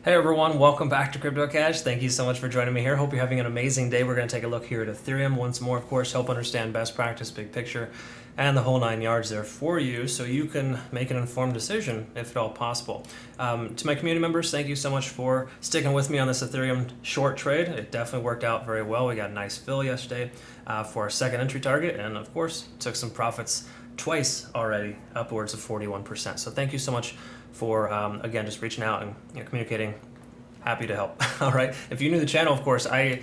Hey everyone, welcome back to CryptoCache. Thank you so much for joining me here. Hope you're having an amazing day. We're going to take a look here at Ethereum once more, of course, help understand best practice, big picture, and the whole 9 yards there for you so you can make an informed decision if at all possible. To my community members, thank you so much for sticking with me on this Ethereum short trade. It definitely worked out very well. We got a nice fill yesterday for our second entry target, and of course, took some profits twice already, upwards of 41%. So thank you so much for, again, just reaching out and communicating. Happy to help. All right. If you're new to the channel, of course, I'm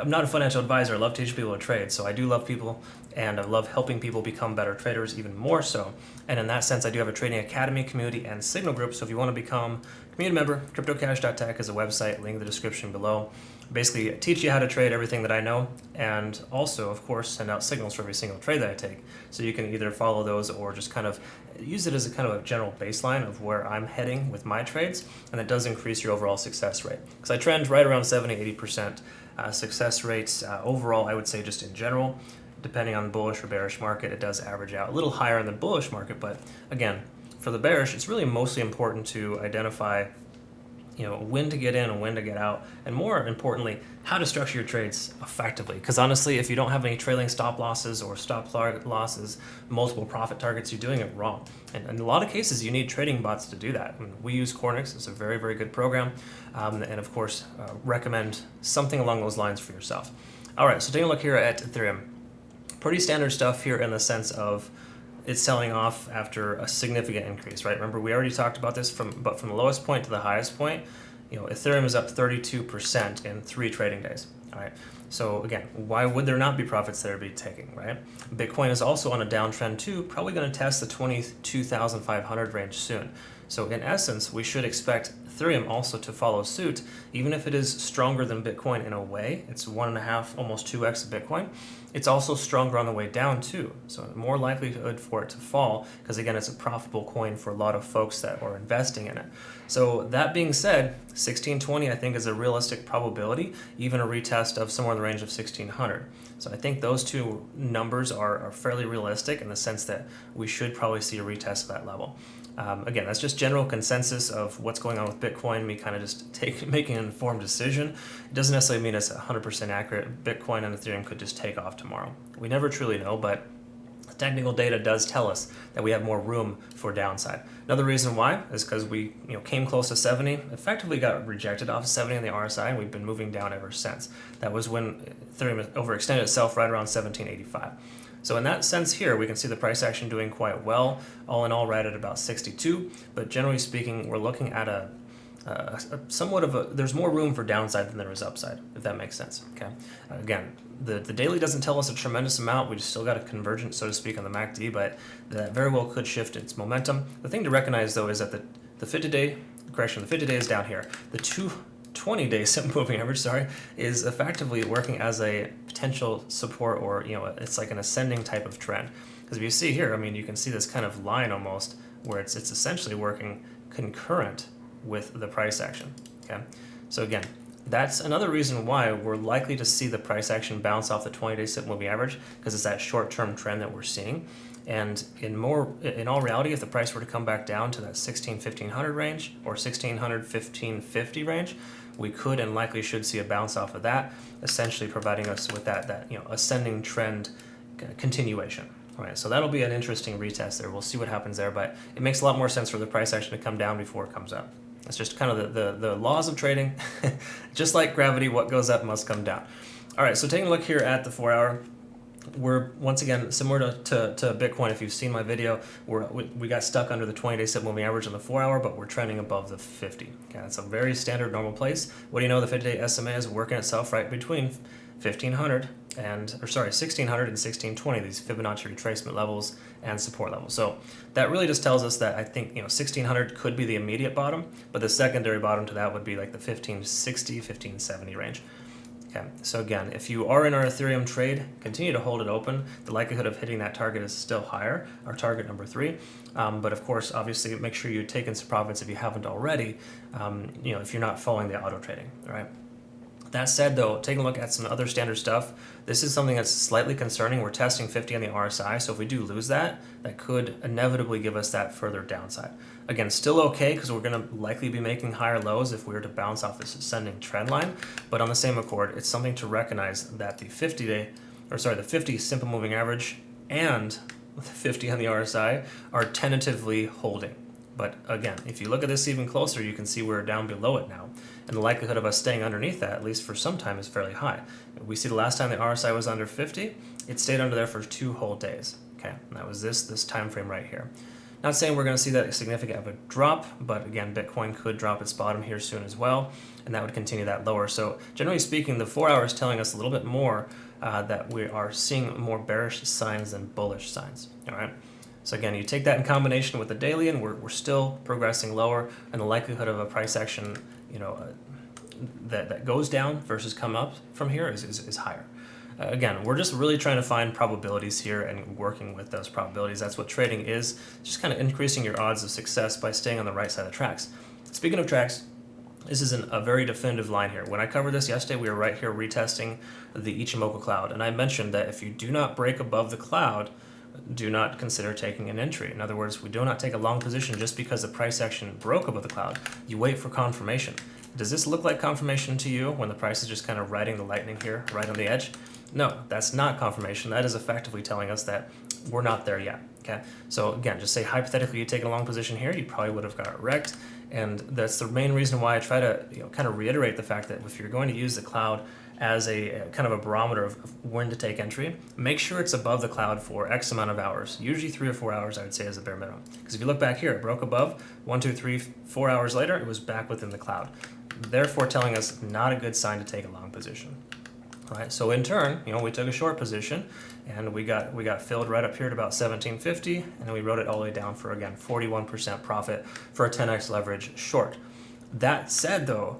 not a financial advisor. I love teaching people to trade. So I do love people, and I love helping people become better traders even more so. And in that sense, I do have a trading academy, community, and signal group. So if you want to become a community member, CryptoCache.tech is a website, link in the description below. Basically, teach you how to trade everything that I know, and also, of course, send out signals for every single trade that I take. So you can either follow those or just kind of use it as a kind of a general baseline of where I'm heading with my trades, and it does increase your overall success rate. Because I trend right around 70-80% success rates overall, I would say just in general. Depending on the bullish or bearish market, it does average out a little higher in the bullish market, but again, for the bearish, it's really mostly important to identify when to get in and when to get out, and more importantly, how to structure your trades effectively. Because honestly, if you don't have any trailing stop losses or stop losses, multiple profit targets, you're doing it wrong. And in a lot of cases, you need trading bots to do that. And we use Cornix. It's a very, very good program. And of course, recommend something along those lines for yourself. All right, so taking a look here at Ethereum. Pretty standard stuff here in the sense of it's selling off after a significant increase, right? Remember, we already talked about this from the lowest point to the highest point. Ethereum is up 32% in 3 trading days. All right. So again, why would there not be profits that are being taken, right? Bitcoin is also on a downtrend too, probably going to test the 22,500 range soon. So in essence, we should expect Ethereum also to follow suit, even if it is stronger than Bitcoin in a way. It's 1.5, almost 2x of Bitcoin. It's also stronger on the way down too. So more likelihood for it to fall, because again, it's a profitable coin for a lot of folks that are investing in it. So that being said, 1620 I think is a realistic probability, even a retest of somewhere in the range of 1600. So I think those two numbers are fairly realistic in the sense that we should probably see a retest of that level. Again, that's just general consensus of what's going on with Bitcoin, me kind of just making an informed decision. It doesn't necessarily mean it's 100% accurate. Bitcoin and Ethereum could just take off tomorrow. We never truly know, but technical data does tell us that we have more room for downside. Another reason why is because we came close to 70, effectively got rejected off of 70 on the RSI, and we've been moving down ever since. That was when Ethereum overextended itself right around 1785. So in that sense here, we can see the price action doing quite well, all in all right at about 62, but generally speaking, we're looking at a somewhat of a, there's more room for downside than there is upside, if that makes sense, okay? Again, the daily doesn't tell us a tremendous amount. We just still got a convergence, so to speak, on the MACD, but that very well could shift its momentum. The thing to recognize, though, is that the 50-day, correction, the 50-day is down here. The 20-day simple moving average, is effectively working as a potential support, or it's like an ascending type of trend. Because if you see here, I mean, you can see this kind of line almost where it's essentially working concurrent with the price action. Okay, so again, that's another reason why we're likely to see the price action bounce off the 20-day simple moving average, because it's that short-term trend that we're seeing. And in all reality, if the price were to come back down to that 1500 range or 1550 range, we could and likely should see a bounce off of that, essentially providing us with that ascending trend continuation. All right, so that'll be an interesting retest there. We'll see what happens there, but it makes a lot more sense for the price action to come down before it comes up. That's just kind of the laws of trading. Just like gravity, what goes up must come down. All right, so taking a look here at the 4-hour, we're once again similar to Bitcoin. If you've seen my video, we got stuck under the 20-day simple moving average on the 4-hour, but we're trending above the 50. Okay, that's a very standard normal place. What do you know? The 50-day SMA is working itself right between 1600 and 1620, these Fibonacci retracement levels and support levels. So that really just tells us that I think 1600 could be the immediate bottom, but the secondary bottom to that would be like the 1560, 1570 range. Okay, so again, if you are in our Ethereum trade, continue to hold it open. The likelihood of hitting that target is still higher, our target number 3. But of course, obviously, make sure you're taking some profits if you haven't already, if you're not following the auto trading, all right? That said, though, taking a look at some other standard stuff, this is something that's slightly concerning. We're testing 50 on the RSI, so if we do lose that, that could inevitably give us that further downside. Again, still okay because we're going to likely be making higher lows if we were to bounce off this ascending trend line. But on the same accord, it's something to recognize that the 50 simple moving average and the 50 on the RSI are tentatively holding. But again, if you look at this even closer, you can see we're down below it now. And the likelihood of us staying underneath that, at least for some time, is fairly high. We see the last time the RSI was under 50, it stayed under there for 2 whole days. Okay, and that was this time frame right here. Not saying we're going to see that significant of a drop, but again, Bitcoin could drop its bottom here soon as well, and that would continue that lower. So generally speaking, the 4 hours telling us a little bit more that we are seeing more bearish signs than bullish signs. All right. So again, you take that in combination with the daily, and we're still progressing lower, and the likelihood of a price action, that goes down versus come up from here is higher. Again, we're just really trying to find probabilities here and working with those probabilities. That's what trading is, just kind of increasing your odds of success by staying on the right side of the tracks. Speaking of tracks, this is a very definitive line here. When I covered this yesterday, we were right here retesting the Ichimoku cloud, and I mentioned that if you do not break above the cloud, do not consider taking an entry. In other words, we do not take a long position just because the price action broke above the cloud. You wait for confirmation. Does this look like confirmation to you when the price is just kind of riding the lightning here, right on the edge? No, that's not confirmation. That is effectively telling us that we're not there yet. Okay, so again, just say hypothetically you take a long position here, you probably would have got wrecked, and that's the main reason why I try to kind of reiterate the fact that if you're going to use the cloud as a kind of a barometer of when to take entry, make sure it's above the cloud for X amount of hours. Usually 3 or 4 hours, I would say, is the bare minimum. Because if you look back here, it broke above, 1, 2, 3, 4 hours later, it was back within the cloud. Therefore telling us not a good sign to take a long position. All right, so in turn, we took a short position, and we got filled right up here at about 1750, and then we wrote it all the way down for, again, 41% profit for a 10x leverage short. That said, though,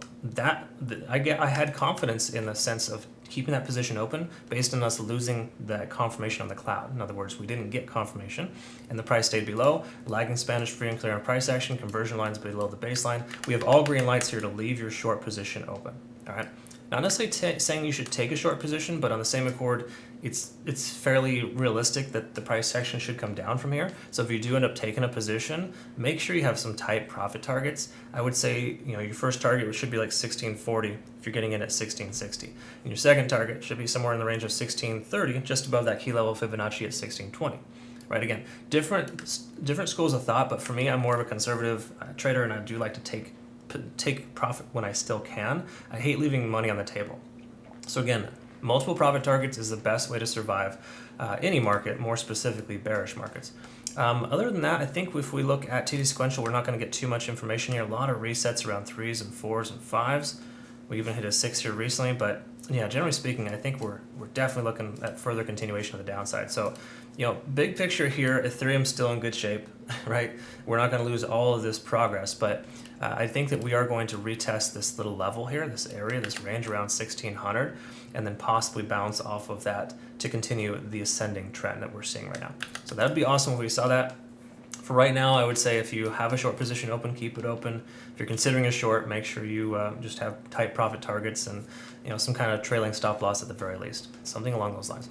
I had confidence in the sense of keeping that position open based on us losing that confirmation on the cloud. In other words, we didn't get confirmation, and the price stayed below. Lagging Spanish free and clear on price action, conversion lines below the baseline. We have all green lights here to leave your short position open. All right. Not necessarily saying you should take a short position, but on the same accord, it's fairly realistic that the price action should come down from here. So if you do end up taking a position, make sure you have some tight profit targets. I would say your first target should be like 1640 if you're getting in at 1660. And your second target should be somewhere in the range of 1630, just above that key level Fibonacci at 1620. Right, again, different schools of thought, but for me, I'm more of a conservative trader, and I do like to take profit when I still can. I hate leaving money on the table. So again, multiple profit targets is the best way to survive any market, more specifically bearish markets. Other than that, I think if we look at TD sequential, we're not going to get too much information here. A lot of resets around 3s and 4s and 5s. We even hit a 6 here recently, but yeah, generally speaking, I think we're definitely looking at further continuation of the downside. So, big picture here, Ethereum's still in good shape, right? We're not going to lose all of this progress, but I think that we are going to retest this little level here, this area, this range around 1600, and then possibly bounce off of that to continue the ascending trend that we're seeing right now. So that would be awesome if we saw that. For right now, I would say if you have a short position open, keep it open. If you're considering a short, make sure you just have tight profit targets and some kind of trailing stop loss at the very least, something along those lines.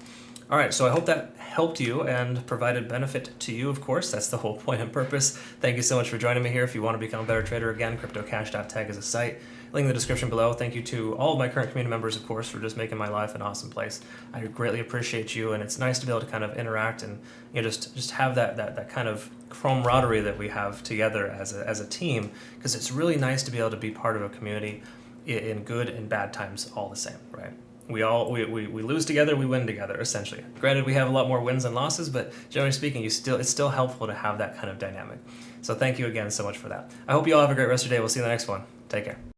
All right, so I hope that helped you and provided benefit to you, of course. That's the whole point and purpose. Thank you so much for joining me here. If you want to become a better trader, again, CryptoCache.tag is a site. Link in the description below. Thank you to all of my current community members, of course, for just making my life an awesome place. I greatly appreciate you, and it's nice to be able to kind of interact and just have that kind of camaraderie that we have together as a team, because it's really nice to be able to be part of a community in good and bad times all the same, right? We lose together, we win together, essentially. Granted, we have a lot more wins than losses, but generally speaking, it's still helpful to have that kind of dynamic. So thank you again so much for that. I hope you all have a great rest of your day. We'll see you in the next one. Take care.